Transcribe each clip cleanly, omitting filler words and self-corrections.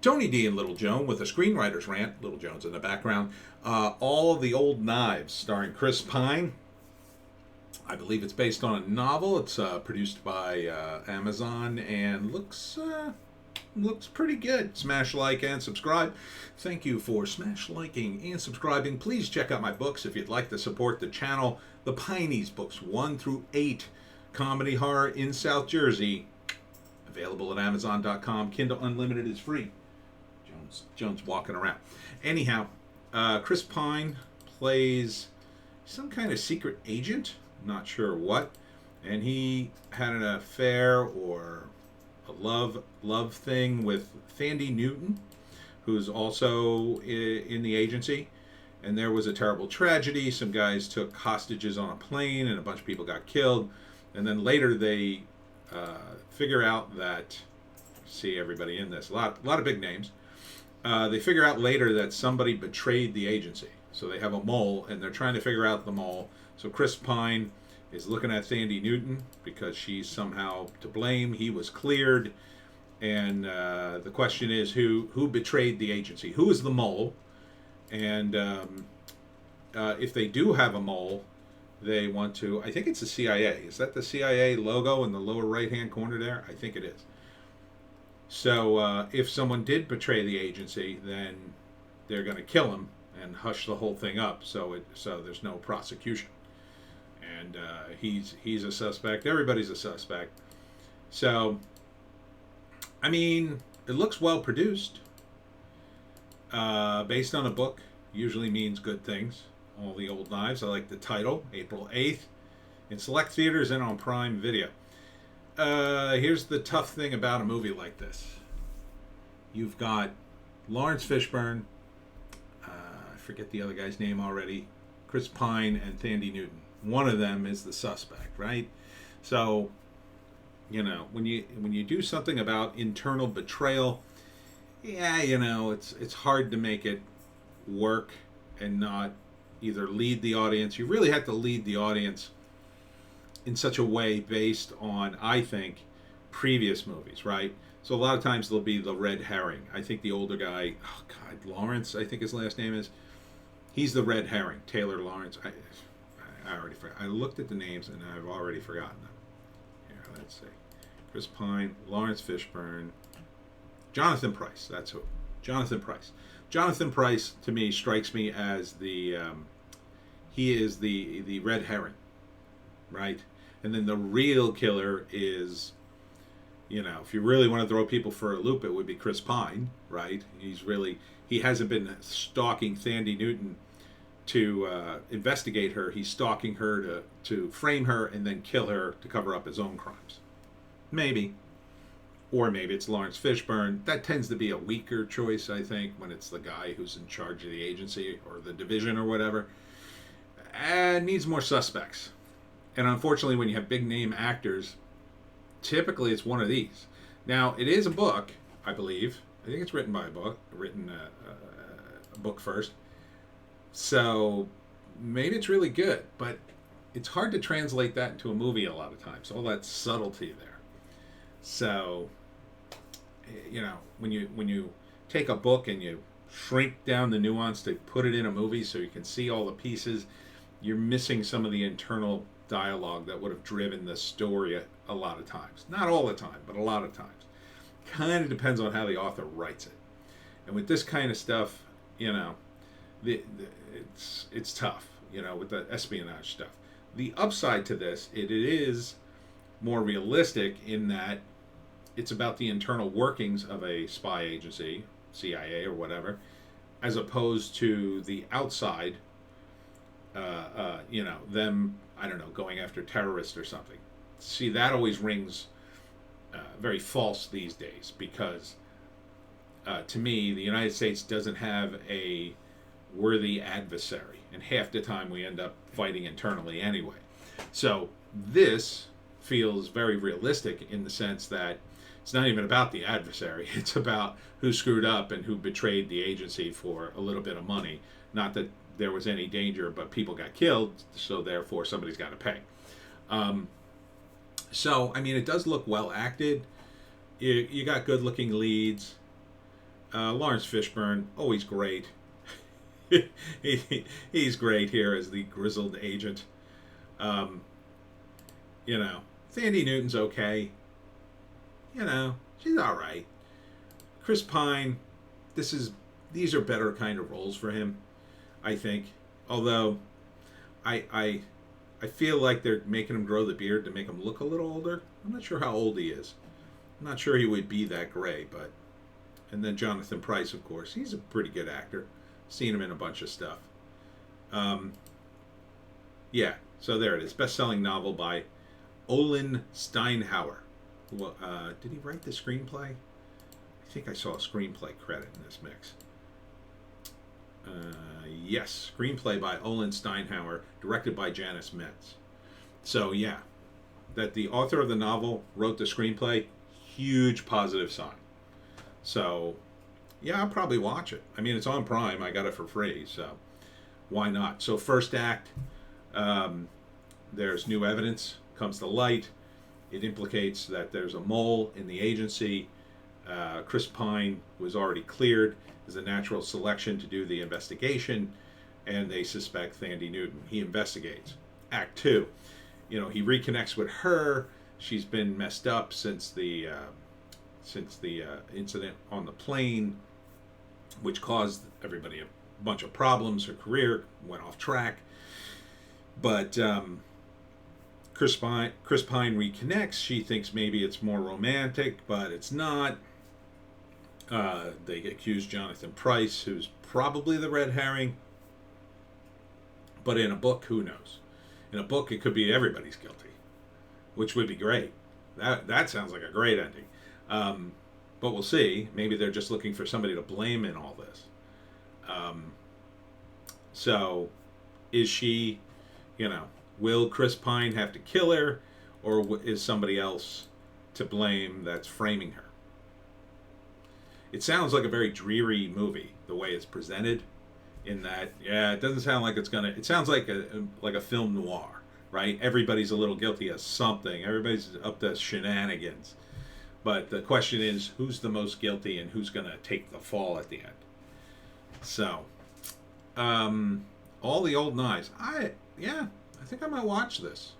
Tony D and Little Joan with a Screenwriter's Rant. Little Joan's in the background. All of the Old Knives, starring Chris Pine. I believe it's based on a novel. It's produced by Amazon and looks pretty good. Smash like and subscribe. Thank you for smash liking and subscribing. Please check out my books if you'd like to support the channel. The Pineys books 1 through 8, comedy horror in South Jersey. Available at Amazon.com. Kindle Unlimited is free. Joan's walking around. Anyhow, Chris Pine plays some kind of secret agent. Not sure what. And he had an affair or a love thing with Thandie Newton, who's also in the agency. And there was a terrible tragedy. Some guys took hostages on a plane and a bunch of people got killed. And then later they figure out that, see everybody in this, a lot of big names. They figure out later that somebody betrayed the agency. So they have a mole and they're trying to figure out the mole. So Chris Pine is looking at Thandie Newton because she's somehow to blame. He was cleared. And the question is who betrayed the agency? Who is the mole? And if they do have a mole, they want to, I think it's the CIA. Is that the CIA logo in the lower right-hand corner there? I think it is. So if someone did betray the agency, then they're going to kill him and hush the whole thing up, so there's no prosecution. And he's a suspect. Everybody's a suspect. So, I mean, it looks well produced. Based on a book usually means good things. All the Old Knives. I like the title. April 8th. In select theaters and on Prime Video. Here's the tough thing about a movie like this. You've got Laurence Fishburne. I forget the other guy's name already. Chris Pine and Thandie Newton. One of them is the suspect, right? So, you know, when you do something about internal betrayal, yeah, you know, it's hard to make it work and not either lead the audience. You really have to lead the audience in such a way based on, I think, previous movies, right? So a lot of times there'll be the red herring. I think the older guy, oh God, Laurence, I think his last name is, he's the red herring, Taylor Laurence. I already forgot. I looked at the names and I've already forgotten them. Here, let's see. Chris Pine, Laurence Fishburne, Jonathan Pryce, that's who. Jonathan Pryce. Jonathan Pryce, to me, strikes me as the, he is the red herring, right? And then the real killer is, you know, if you really want to throw people for a loop, it would be Chris Pine, right? He hasn't been stalking Thandie Newton to investigate her. He's stalking her to frame her and then kill her to cover up his own crimes. Maybe. Or maybe it's Laurence Fishburne. That tends to be a weaker choice, I think, when it's the guy who's in charge of the agency or the division or whatever. And needs more suspects. And unfortunately, when you have big name actors, typically it's one of these. Now, it is a book, I believe. I think it's written by a book, a book first. So maybe it's really good, but it's hard to translate that into a movie a lot of times. All that subtlety there. So, you know, when you take a book and you shrink down the nuance to put it in a movie so you can see all the pieces, you're missing some of the internal dialogue that would have driven the story a lot of times. Not all the time, but a lot of times. Kind of depends on how the author writes it. And with this kind of stuff, you know, it's tough, you know, with the espionage stuff. The upside to this, it is more realistic in that it's about the internal workings of a spy agency, CIA or whatever, as opposed to the outside, you know, them, I don't know, going after terrorists or something. See, that always rings very false these days because, to me, the United States doesn't have a worthy adversary, and half the time we end up fighting internally anyway. So this feels very realistic in the sense that it's not even about the adversary. It's about who screwed up and who betrayed the agency for a little bit of money. Not that there was any danger, but people got killed, so therefore somebody's got to pay. So, I mean, it does look well acted. You got good looking leads. Laurence Fishburne, always great. He's great here as the grizzled agent. Um, you know, Sandy Newton's okay. You know, she's all right. Chris Pine, these are better kind of roles for him, I think. Although, I feel like they're making him grow the beard to make him look a little older. I'm not sure how old he is. I'm not sure he would be that gray, but. And then Jonathan Pryce, of course, he's a pretty good actor. Seen him in a bunch of stuff. Yeah, so there it is. Best-selling novel by Olin Steinhauer. Well, did he write the screenplay? I think I saw a screenplay credit in this mix. Yes, screenplay by Olin Steinhauer, directed by Janice Metz. So yeah, that the author of the novel wrote the screenplay, huge positive sign. So yeah, I'll probably watch it. I mean, it's on Prime. I got it for free, so why not? So first act, there's new evidence comes to light. It implicates that there's a mole in the agency. Chris Pine was already cleared as a natural selection to do the investigation, and they suspect Thandie Newton. He investigates. Act 2, he reconnects with her. She's been messed up since the incident on the plane, which caused everybody a bunch of problems. Her career went off track. But Chris Pine reconnects. She thinks maybe it's more romantic, but it's not. They accuse Jonathan Pryce, who's probably the red herring. But in a book, who knows? In a book, it could be everybody's guilty, which would be great. That sounds like a great ending. But we'll see. Maybe they're just looking for somebody to blame in all this. So, is she, will Chris Pine have to kill her, or is somebody else to blame that's framing her? It sounds like a very dreary movie, the way it's presented, in that, it doesn't sound like it sounds like a film noir, right? Everybody's a little guilty of something. Everybody's up to shenanigans. But the question is, who's the most guilty and who's going to take the fall at the end? So, All the Old Knives. I think I might watch this.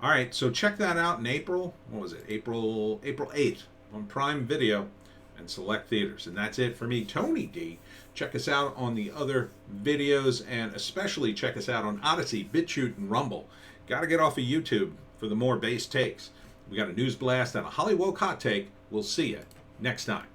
All right, so check that out in April. What was it? April 8th on Prime Video and select theaters. And that's it for me, Tony D. Check us out on the other videos, and especially check us out on Odysee, Bitchute, and Rumble. Got to get off of YouTube for the more base takes. We got a news blast and a Hollywoke hot take. We'll see you next time.